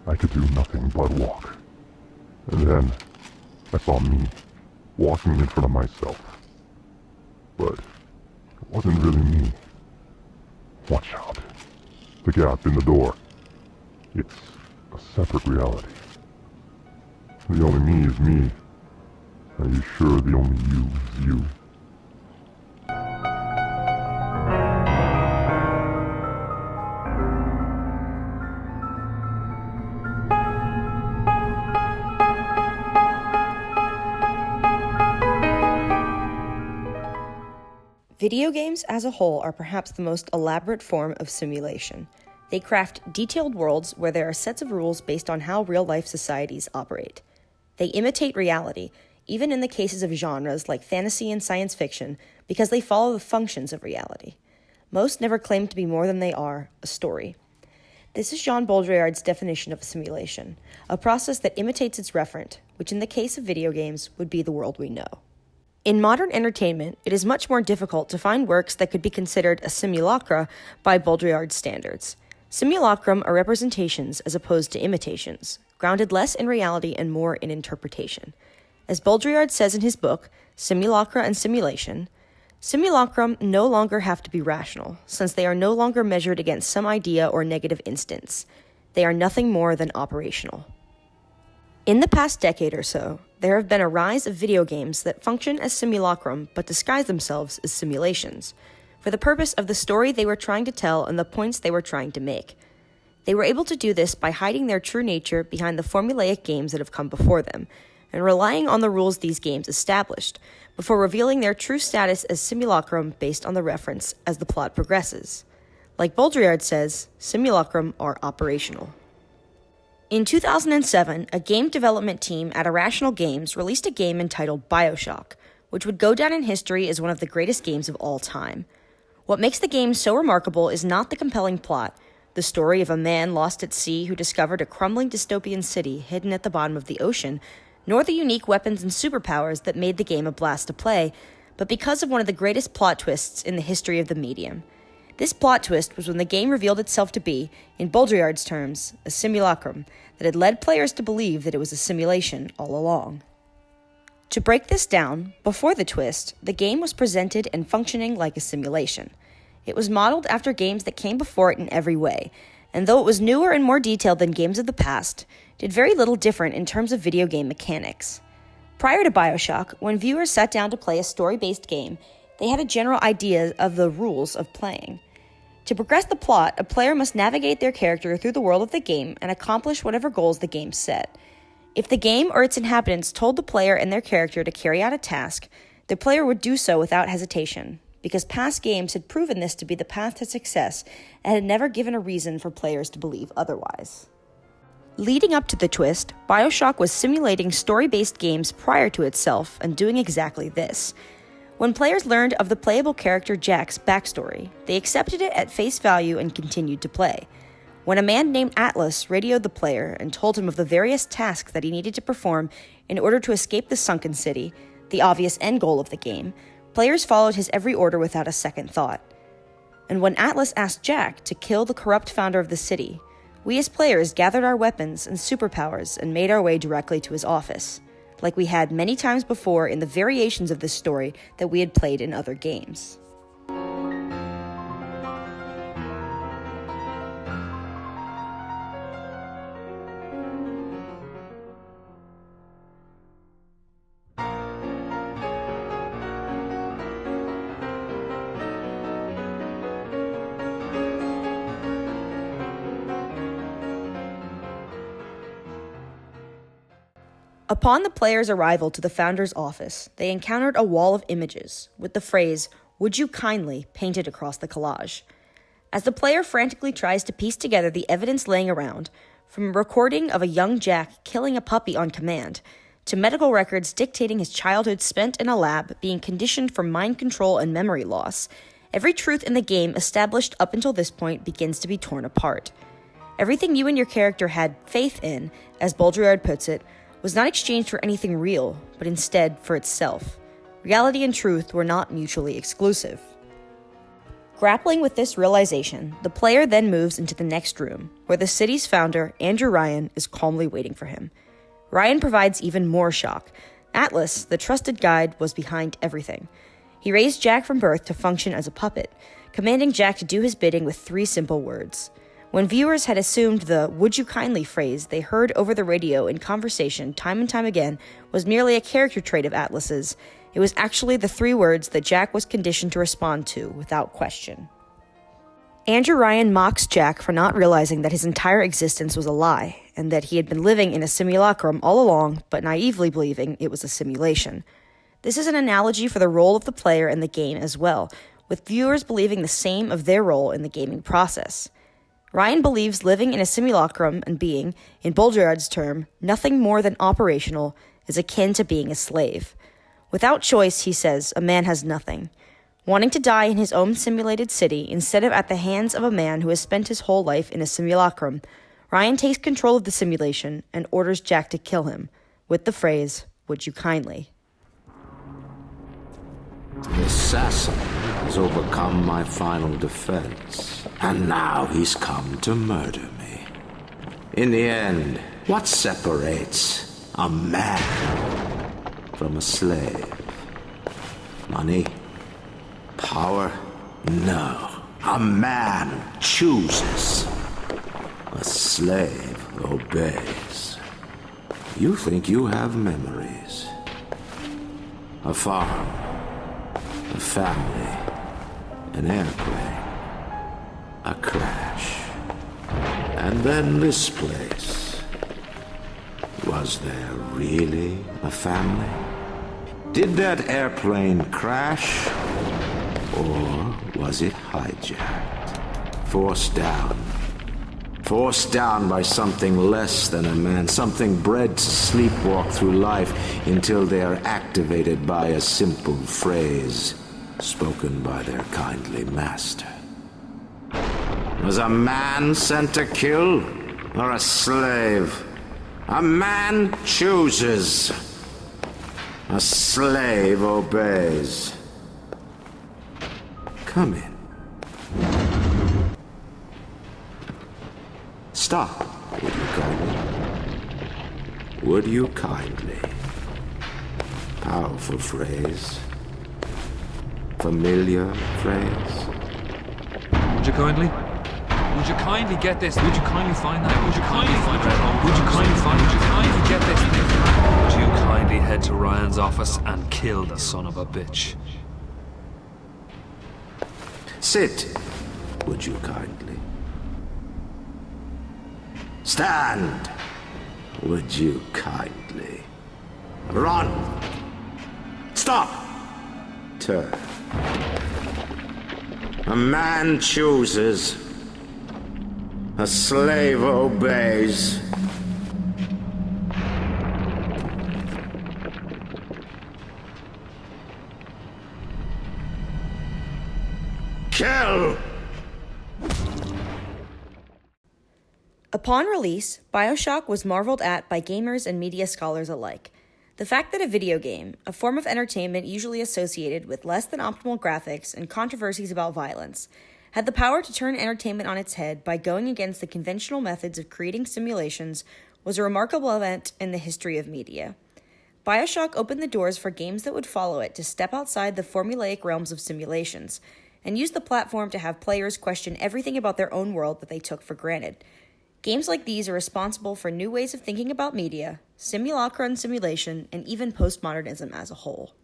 I could do nothing but walk. And then I saw me walking in front of myself. But it wasn't really me. Watch out. The gap in the door. It's a separate reality. The only me is me. Are you sure the only you is you? Video games as a whole are perhaps the most elaborate form of simulation. They craft detailed worlds where there are sets of rules based on how real-life societies operate. They imitate reality, even in the cases of genres like fantasy and science fiction, because they follow the functions of reality. Most never claim to be more than they are, a story. This is Jean Baudrillard's definition of a simulation, a process that imitates its referent, which in the case of video games would be the world we know. In modern entertainment, it is much more difficult to find works that could be considered a simulacra by Baudrillard's standards. Simulacrum are representations as opposed to imitations, grounded less in reality and more in interpretation. As Baudrillard says in his book, Simulacra and Simulation, simulacrum no longer have to be rational, since they are no longer measured against some idea or negative instance. They are nothing more than operational. In the past decade or so, there have been a rise of video games that function as simulacrum but disguise themselves as simulations, for the purpose of the story they were trying to tell and the points they were trying to make. They were able to do this by hiding their true nature behind the formulaic games that have come before them, and relying on the rules these games established, before revealing their true status as simulacrum based on the reference as the plot progresses. Like Baudrillard says, simulacrum are operational. In 2007, a game development team at Irrational Games released a game entitled BioShock, which would go down in history as one of the greatest games of all time. What makes the game so remarkable is not the compelling plot, the story of a man lost at sea who discovered a crumbling dystopian city hidden at the bottom of the ocean, nor the unique weapons and superpowers that made the game a blast to play, but because of one of the greatest plot twists in the history of the medium. This plot twist was when the game revealed itself to be, in Baudrillard's terms, a simulacrum that had led players to believe that it was a simulation all along. To break this down, before the twist, the game was presented and functioning like a simulation. It was modeled after games that came before it in every way, and though it was newer and more detailed than games of the past, did very little different in terms of video game mechanics. Prior to BioShock, when viewers sat down to play a story-based game, they had a general idea of the rules of playing. To progress the plot, a player must navigate their character through the world of the game and accomplish whatever goals the game set. If the game or its inhabitants told the player and their character to carry out a task, the player would do so without hesitation, because past games had proven this to be the path to success and had never given a reason for players to believe otherwise. Leading up to the twist, BioShock was simulating story-based games prior to itself and doing exactly this. When players learned of the playable character Jack's backstory, they accepted it at face value and continued to play. When a man named Atlas radioed the player and told him of the various tasks that he needed to perform in order to escape the sunken city, the obvious end goal of the game, players followed his every order without a second thought. And when Atlas asked Jack to kill the corrupt founder of the city, we as players gathered our weapons and superpowers and made our way directly to his office, like we had many times before in the variations of this story that we had played in other games. Upon the player's arrival to the founder's office, they encountered a wall of images, with the phrase, "Would you kindly," painted across the collage. As the player frantically tries to piece together the evidence laying around, from a recording of a young Jack killing a puppy on command, to medical records dictating his childhood spent in a lab being conditioned for mind control and memory loss, every truth in the game established up until this point begins to be torn apart. Everything you and your character had faith in, as Baudrillard puts it, was not exchanged for anything real, but instead for itself. Reality and truth were not mutually exclusive. Grappling with this realization, the player then moves into the next room, where the city's founder, Andrew Ryan, is calmly waiting for him. Ryan provides even more shock. Atlas, the trusted guide, was behind everything. He raised Jack from birth to function as a puppet, commanding Jack to do his bidding with 3 simple words. When viewers had assumed the "would you kindly" phrase they heard over the radio in conversation time and time again was merely a character trait of Atlas's, it was actually the 3 words that Jack was conditioned to respond to without question. Andrew Ryan mocks Jack for not realizing that his entire existence was a lie, and that he had been living in a simulacrum all along, but naively believing it was a simulation. This is an analogy for the role of the player in the game as well, with viewers believing the same of their role in the gaming process. Ryan believes living in a simulacrum and being, in Baudrillard's term, nothing more than operational is akin to being a slave. Without choice, he says, a man has nothing. Wanting to die in his own simulated city instead of at the hands of a man who has spent his whole life in a simulacrum, Ryan takes control of the simulation and orders Jack to kill him, with the phrase, "Would you kindly?" The assassin has overcome my final defense, and now he's come to murder me. In the end, what separates a man from a slave? Money? Power? No. A man chooses. A slave obeys. You think you have memories. A farm. A family. An airplane. A crash. And then this place. Was there really a family? Did that airplane crash? Or was it hijacked? Forced down. Forced down by something less than a man, something bred to sleepwalk through life until they are activated by a simple phrase spoken by their kindly master. Was a man sent to kill, or a slave? A man chooses. A slave obeys. Come in. Stop, would you kindly? Would you kindly? Powerful phrase. Familiar phrase. Would you kindly? Would you kindly get this? Would you kindly find that? Would you kindly find that? Would you kindly find? Would you kindly get this? Would you kindly head to Ryan's office and kill the son of a bitch? Sit, would you kindly? Stand, would you kindly? Run! Stop! Turn. A man chooses. A slave obeys. Kill! Upon release, BioShock was marveled at by gamers and media scholars alike. The fact that a video game, a form of entertainment usually associated with less than optimal graphics and controversies about violence, had the power to turn entertainment on its head by going against the conventional methods of creating simulations was a remarkable event in the history of media. BioShock opened the doors for games that would follow it to step outside the formulaic realms of simulations, and use the platform to have players question everything about their own world that they took for granted. Games like these are responsible for new ways of thinking about media, simulacra and simulation, and even postmodernism as a whole.